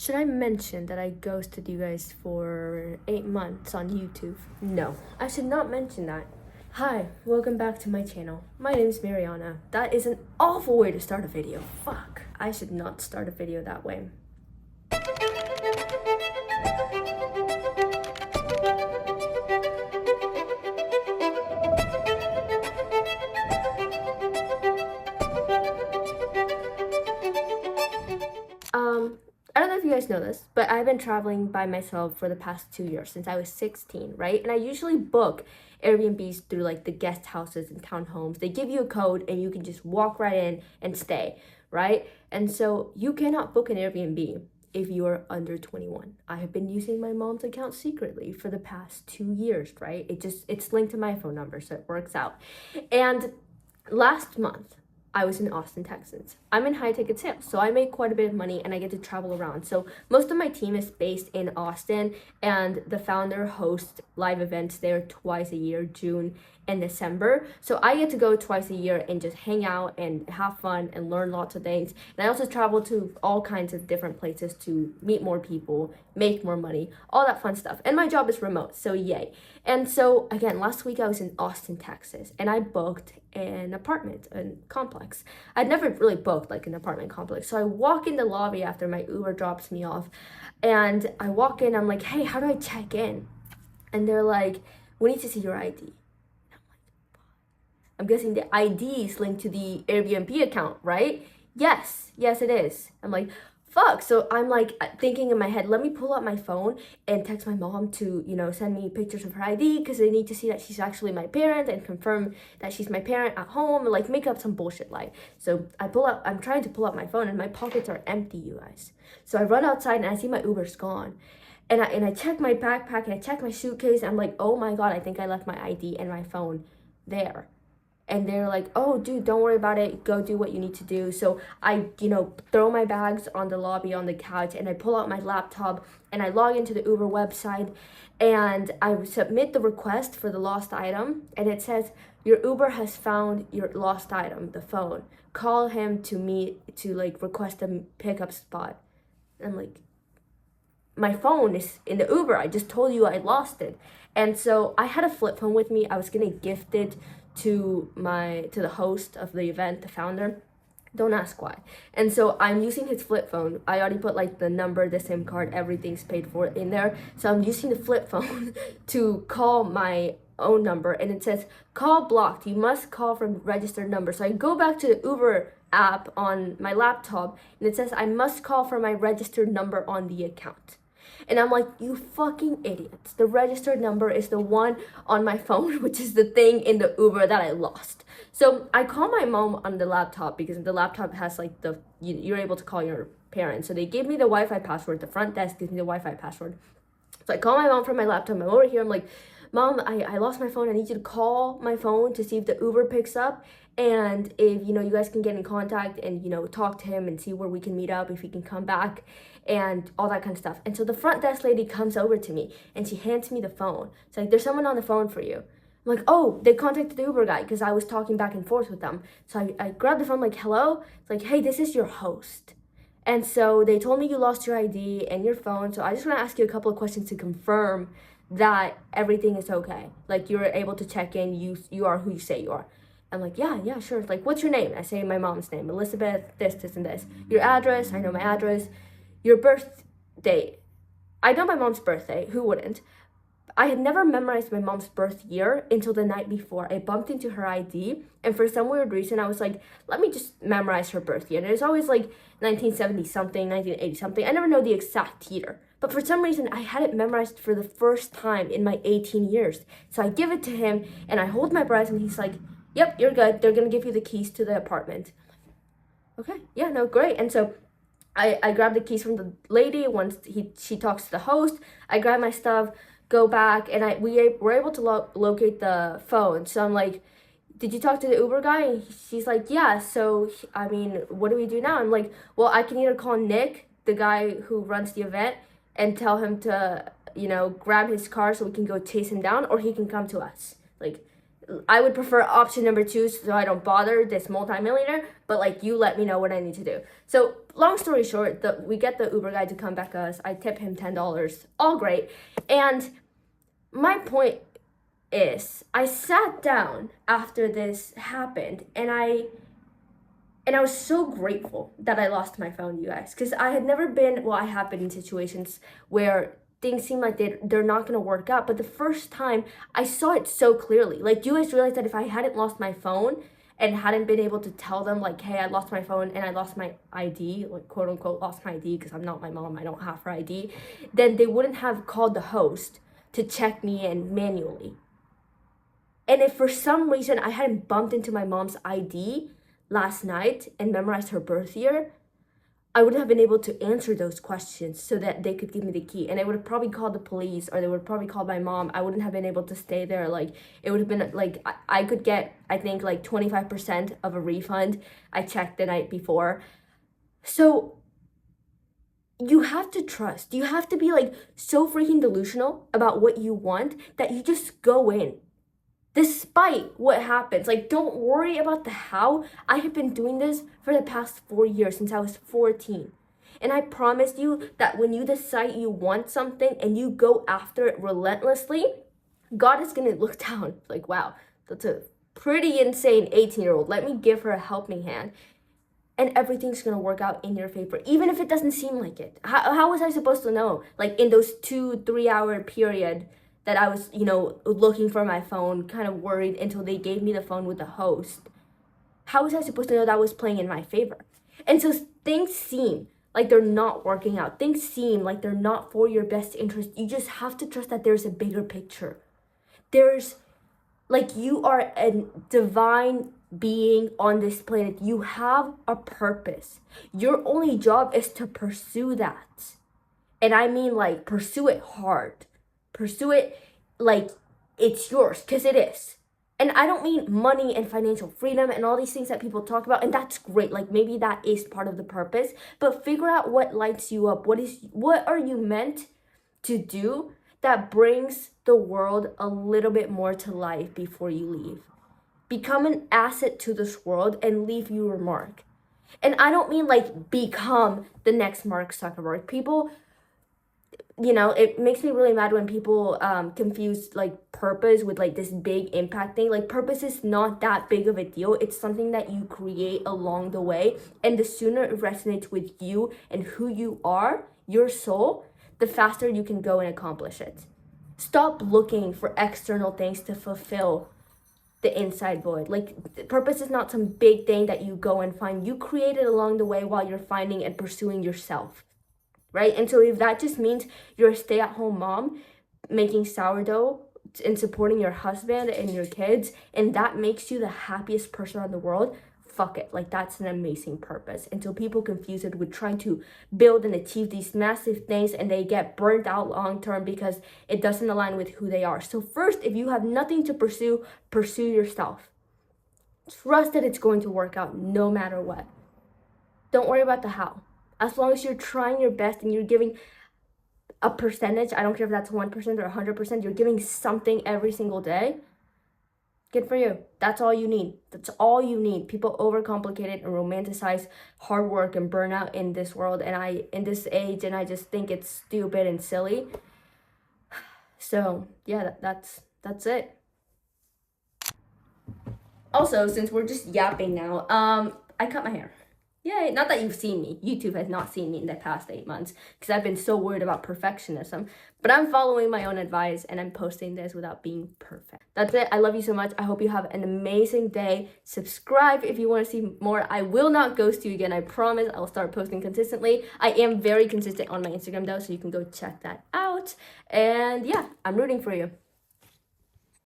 Should I mention that I ghosted you guys for 8 months on YouTube? No, I should not mention that. Hi, welcome back to my channel. My name is Mariana. That is an awful way to start a video. Fuck. I should not start a video that way. I don't know if you guys know this, but I've been traveling by myself for the past 2 years since I was 16, right? And I usually book Airbnbs through like the guest houses and townhomes. They give you a code and you can just walk right in and stay, right? And so you cannot book an Airbnb if you are under 21. I have been using my mom's account secretly for the past 2 years, right? It's linked to my phone number, so it works out. And last month, I was in Austin, Texas. I'm in high ticket sales, so I make quite a bit of money and I get to travel around. So most of my team is based in Austin, and the founder hosts live events there twice a year, June and December. So I get to go twice a year and just hang out and have fun and learn lots of things. And I also travel to all kinds of different places to meet more people, make more money, all that fun stuff. And my job is remote, so yay. And so again, last week I was in Austin, Texas, and I booked an apartment, a complex. I'd never really booked like an apartment complex. So I walk in the lobby after my Uber drops me off, and I walk in, I'm like, hey, how do I check in? And they're like, we need to see your ID. I'm guessing the ID is linked to the Airbnb account, right? Yes, it is. I'm like, fuck. So I'm like thinking in my head, let me pull out my phone and text my mom to, send me pictures of her ID because they need to see that she's actually my parent and confirm that she's my parent at home, and like make up some bullshit lie. So I'm trying to pull out my phone and my pockets are empty, you guys. So I run outside and I see my Uber's gone. And I check my backpack and I check my suitcase and I'm like, oh my God, I think I left my ID and my phone there. And they're like, oh, dude, don't worry about it. Go do what you need to do. So I, throw my bags on the lobby on the couch and I pull out my laptop and I log into the Uber website and I submit the request for the lost item. And it says, your Uber has found your lost item, the phone. Call him to request a pickup spot. And I'm like, my phone is in the Uber. I just told you I lost it. And so I had a flip phone with me. I was going to gift it to the host of the event, the founder. Don't ask why. And so I'm using his flip phone. I already put like the number, the SIM card, everything's paid for in there. So I'm using the flip phone to call my own number, and it says call blocked. You must call from registered number. So I go back to the Uber app on my laptop and it says I must call from my registered number on the account. And I'm like, you fucking idiots. The registered number is the one on my phone, which is the thing in the Uber that I lost. So I call my mom on the laptop because the laptop has like you're able to call your parents. So they gave me the Wi-Fi password. The front desk gives me the Wi-Fi password. So I call my mom from my laptop. I'm over here. I'm like, Mom, I lost my phone. I need you to call my phone to see if the Uber picks up. And if, you guys can get in contact and, talk to him and see where we can meet up, if he can come back and all that kind of stuff. And so the front desk lady comes over to me and she hands me the phone. It's like, there's someone on the phone for you. I'm like, oh, they contacted the Uber guy because I was talking back and forth with them. So I grabbed the phone, like, hello? It's like, hey, this is your host. And so they told me you lost your ID and your phone. So I just want to ask you a couple of questions to confirm that everything is okay. Like, you're able to check in, you are who you say you are. I'm like, yeah, sure. Like, what's your name? I say my mom's name, Elizabeth, this, and this. Your address, I know my address. Your birth date. I know my mom's birthday, who wouldn't? I had never memorized my mom's birth year until the night before. I bumped into her ID, and for some weird reason, I was like, let me just memorize her birth year. And it's always like 1970-something, 1980-something. I never know the exact year. But for some reason, I had it memorized for the first time in my 18 years. So I give it to him, and I hold my breath, and he's like, yep, you're good. They're going to give you the keys to the apartment. Okay, yeah, no, great. And so I grab the keys from the lady. Once she talks to the host, I grab my stuff, go back, and we were able to locate the phone. So I'm like, did you talk to the Uber guy? And she's like, yeah. So, I mean, what do we do now? I'm like, well, I can either call Nick, the guy who runs the event, and tell him to, grab his car so we can go chase him down, or he can come to us. Like, I would prefer option number 2 so I don't bother this multimillionaire, but like, you let me know what I need to do. So long story short, we get the Uber guy to come back us. I tip him $10. All great. And my point is, I sat down after this happened, and I was so grateful that I lost my phone, you guys, because I had never been, well, I have been in situations where things seem like they're not going to work out. But the first time I saw it so clearly, like, you guys realize that if I hadn't lost my phone and hadn't been able to tell them, like, hey, I lost my phone and I lost my ID, like, quote unquote, lost my ID because I'm not my mom, I don't have her ID, then they wouldn't have called the host to check me in manually. And if for some reason I hadn't bumped into my mom's ID last night and memorized her birth year, I wouldn't have been able to answer those questions so that they could give me the key. And I would have probably called the police, or they would have probably called my mom. I wouldn't have been able to stay there. Like, it would have been like, I could get, I think, like 25% of a refund. I checked the night before. So you have to trust. You have to be like so freaking delusional about what you want that you just go in. Despite what happens, like, don't worry about the how. I have been doing this for the past 4 years, since I was 14. And I promise you that when you decide you want something and you go after it relentlessly, God is going to look down like, wow, that's a pretty insane 18-year-old. Let me give her a helping hand. And everything's going to work out in your favor, even if it doesn't seem like it. How was I supposed to know? Like, in those 2-3 hour period that I was, looking for my phone, kind of worried until they gave me the phone with the host. How was I supposed to know that was playing in my favor? And so things seem like they're not working out. Things seem like they're not for your best interest. You just have to trust that there's a bigger picture. There's, like, you are a divine being on this planet. You have a purpose. Your only job is to pursue that. And I mean, like, pursue it hard. Pursue it like it's yours, because it is. And I don't mean money and financial freedom and all these things that people talk about, and that's great. Like, maybe that is part of the purpose, but figure out what lights you up. What are you meant to do that brings the world a little bit more to life before you leave? Become an asset to this world and leave your mark. And I don't mean like become the next Mark Zuckerberg. People, it makes me really mad when people confuse like purpose with like this big impact thing. Like, purpose is not that big of a deal. It's something that you create along the way, and the sooner it resonates with you and who you are, your soul, the faster you can go and accomplish it. Stop looking for external things to fulfill the inside void. Like, purpose is not some big thing that you go and find. You create it along the way while you're finding and pursuing yourself. Right? And so if that just means you're a stay-at-home mom making sourdough and supporting your husband and your kids, and that makes you the happiest person in the world, fuck it. Like, that's an amazing purpose. Until people confuse it with trying to build and achieve these massive things, and they get burnt out long-term because it doesn't align with who they are. So first, if you have nothing to pursue yourself. Trust that it's going to work out no matter what. Don't worry about the how. As long as you're trying your best and you're giving a percentage, I don't care if that's 1% or 100%, you're giving something every single day, good for you. That's all you need. That's all you need. People overcomplicate it and romanticize hard work and burnout in this world, and in this age, and I just think it's stupid and silly. So yeah, that's it. Also, since we're just yapping now, I cut my hair. Yay, not that you've seen me. YouTube has not seen me in the past 8 months because I've been so worried about perfectionism. But I'm following my own advice and I'm posting this without being perfect. That's it. I love you so much. I hope you have an amazing day. Subscribe if you want to see more. I will not ghost you again. I promise I'll start posting consistently. I am very consistent on my Instagram though, so you can go check that out. And yeah, I'm rooting for you.